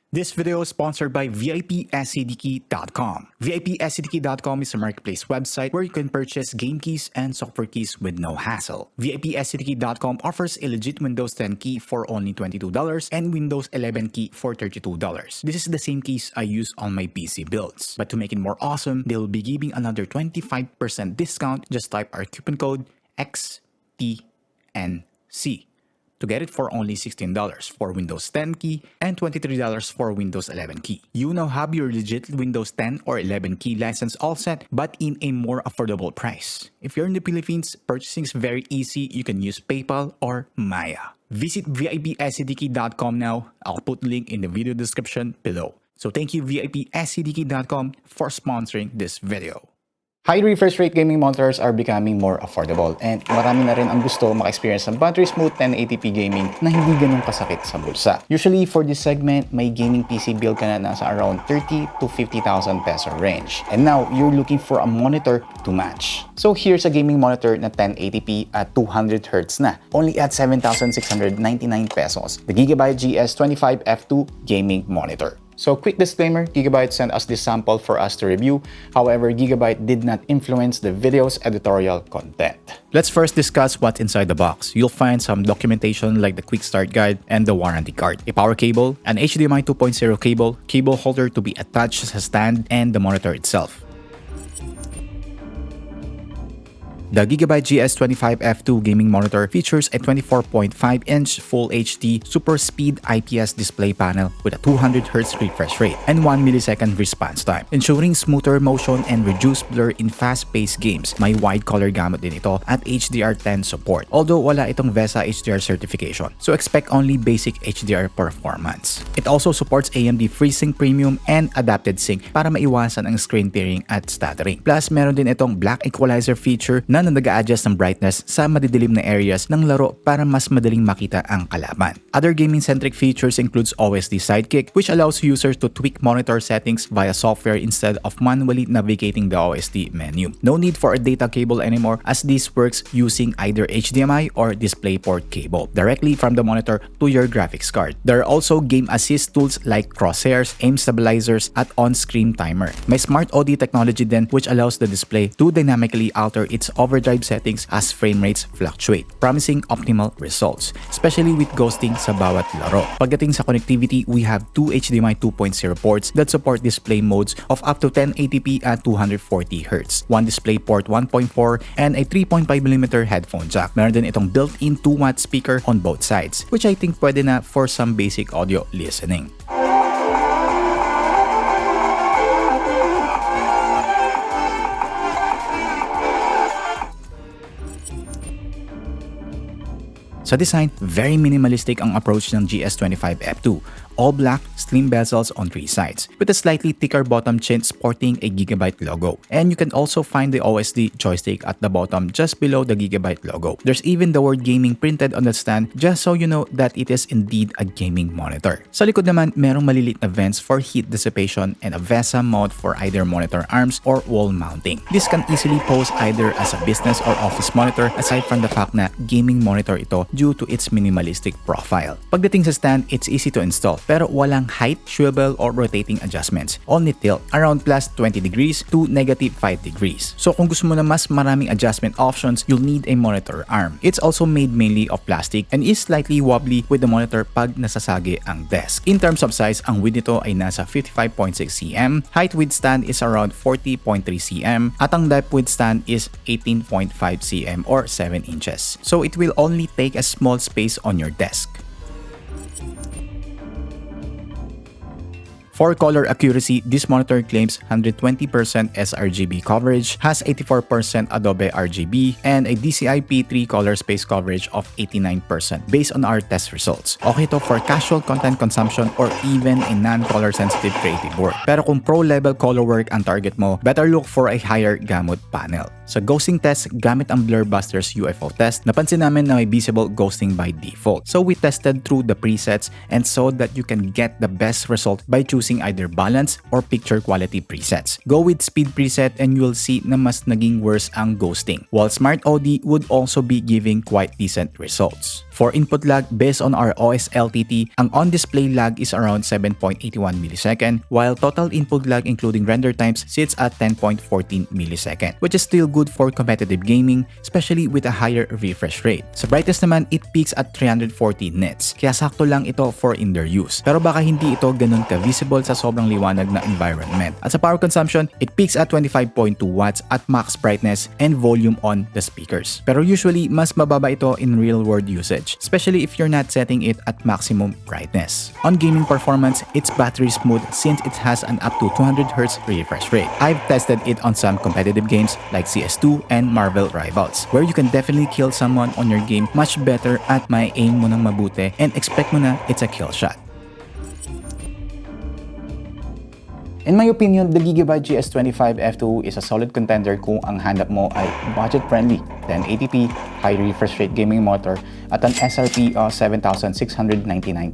This video is sponsored by VIPSCDKey.com. VIPSCDKey.com is a marketplace website where you can purchase game keys and software keys with no hassle. VIPSCDKey.com offers a legit Windows 10 key for only $22 and Windows 11 key for $32. This is the same keys I use on my PC builds. But to make it more awesome, they'll be giving another 25% discount. Just type our coupon code XTNC to get it for only $16 for Windows 10 key and $23 for Windows 11 key. You now have your legit Windows 10 or 11 key license all set, but in a more affordable price. If you're in the Philippines, purchasing is very easy. You can use PayPal or Maya. Visit VIPSCDK.com now. I'll put the link in the video description below. So thank you VIPSCDK.com for sponsoring this video. High refresh rate gaming monitors are becoming more affordable and marami na rin ang gusto maka-experience ng battery smooth 1080p gaming na hindi ganun kasakit sa bulsa. Usually for this segment, may gaming PC build ka na nasa around 30 to 50,000 peso range. And now, you're looking for a monitor to match. So here's a gaming monitor na 1080p at 200Hz na, only at 7,699 pesos. The Gigabyte GS25F2 gaming monitor. So quick disclaimer, Gigabyte sent us this sample for us to review. However, Gigabyte did not influence the video's editorial content. Let's first discuss what's inside the box. You'll find some documentation like the quick start guide and the warranty card, a power cable, an HDMI 2.0 cable, cable holder to be attached as a stand, and the monitor itself. The Gigabyte GS25F2 gaming monitor features a 24.5-inch Full HD Super Speed IPS display panel with a 200Hz refresh rate and 1 millisecond response time, ensuring smoother motion and reduced blur in fast-paced games. May wide color gamut din ito at HDR10 support, although wala itong VESA HDR certification, so expect only basic HDR performance. It also supports AMD FreeSync Premium and Adapted Sync para maiwasan ang screen tearing at stuttering. Plus, meron din itong Black Equalizer feature na nag-a-adjust ng brightness sa madidilim na areas ng laro para mas madaling makita ang kalaban. Other gaming-centric features includes OSD Sidekick, which allows users to tweak monitor settings via software instead of manually navigating the OSD menu. No need for a data cable anymore, as this works using either HDMI or DisplayPort cable directly from the monitor to your graphics card. There are also game assist tools like crosshairs, aim stabilizers, at on-screen timer. May smart audio technology din, which allows the display to dynamically alter its overdrive settings as frame rates fluctuate, promising optimal results, especially with ghosting sa bawat laro. Pagdating sa connectivity, we have two HDMI 2.0 ports that support display modes of up to 1080p at 240Hz, one DisplayPort 1.4, and a 3.5mm headphone jack. Meron din itong built-in 2-watt speaker on both sides, which I think pwede na for some basic audio listening. Sa design, very minimalistic ang approach ng GS25F2. All black, slim bezels on three sides, with a slightly thicker bottom chin sporting a Gigabyte logo. And you can also find the OSD joystick at the bottom just below the Gigabyte logo. There's even the word gaming printed on the stand just so you know that it is indeed a gaming monitor. Sa likod naman, merong malilit na vents for heat dissipation and a VESA mode for either monitor arms or wall mounting. This can easily pose either as a business or office monitor, aside from the fact na gaming monitor ito due to its minimalistic profile. Pagdating sa stand, it's easy to install, pero walang height, swivel, or rotating adjustments. Only tilt, around plus 20 degrees to negative 5 degrees. So kung gusto mo na mas maraming adjustment options, you'll need a monitor arm. It's also made mainly of plastic and is slightly wobbly with the monitor pag nasasagi ang desk. In terms of size, ang width nito ay nasa 55.6 cm, height width stand is around 40.3 cm, at ang depth width stand is 18.5 cm or 7 inches. So it will only take a small space on your desk. For color accuracy, this monitor claims 120% sRGB coverage, has 84% Adobe RGB, and a DCI-P3 color space coverage of 89% based on our test results. Okay to for casual content consumption or even a non-color sensitive creative work. Pero kung pro-level color work ang target mo, better look for a higher gamut panel. Sa ghosting test, gamit ang Blur Busters UFO test, napansin namin na may visible ghosting by default. So we tested through the presets and saw that you can get the best result by choosing using either balance or picture quality presets. Go with speed preset and you'll see na mas naging worse ang ghosting, while Smart OD would also be giving quite decent results. For input lag, based on our OS LTT, ang on-display lag is around 7.81 millisecond, while total input lag including render times sits at 10.14 millisecond, which is still good for competitive gaming, especially with a higher refresh rate. Sa brightness naman, it peaks at 340 nits, kaya sakto lang ito for indoor use. Pero baka hindi ito ganun ka-visible sa sobrang liwanag na environment. At sa power consumption, it peaks at 25.2 watts at max brightness and volume on the speakers. Pero usually, mas mababa ito in real-world usage, especially if you're not setting it at maximum brightness. On gaming performance, it's battery smooth since it has an up to 200Hz refresh rate. I've tested it on some competitive games like CS2 and Marvel Rivals, where you can definitely kill someone on your game much better at may aim mo ng mabuti and expect mo na it's a kill shot. In my opinion, the Gigabyte GS25F2 is a solid contender kung ang hanap mo ay budget-friendly, 1080p, high refresh rate gaming motor, at an SRP of 7,699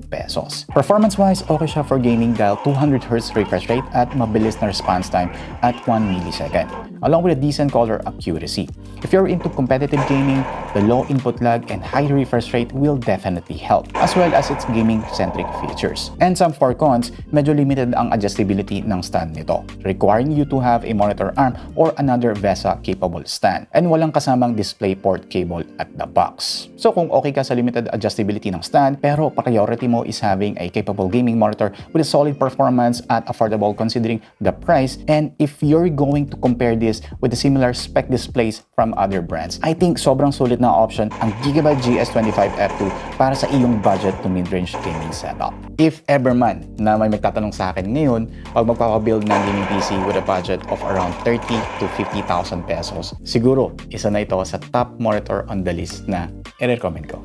pesos. Performance-wise, okay siya for gaming dahil 200Hz refresh rate at mabilis na response time at 1 millisecond, along with a decent color accuracy. If you're into competitive gaming, the low input lag and high refresh rate will definitely help, as well as its gaming-centric features. And some for cons, medyo limited ang adjustability ng stand nito, requiring you to have a monitor arm or another VESA-capable stand, and walang kasamang DisplayPort cable at the box. So kung okay ka sa limited adjustability ng stand, pero priority mo is having a capable gaming monitor with a solid performance at affordable considering the price, and if you're going to compare this with the similar spec displays from other brands, I think sobrang sulit na option ang Gigabyte GS25F2 para sa iyong budget to mid-range gaming setup. If ever man na may magtatanong sa akin ngayon, pag magpapa-build ng gaming PC with a budget of around 30 to 50,000 pesos, siguro isa na ito sa top monitor on the list na i-recommend ko.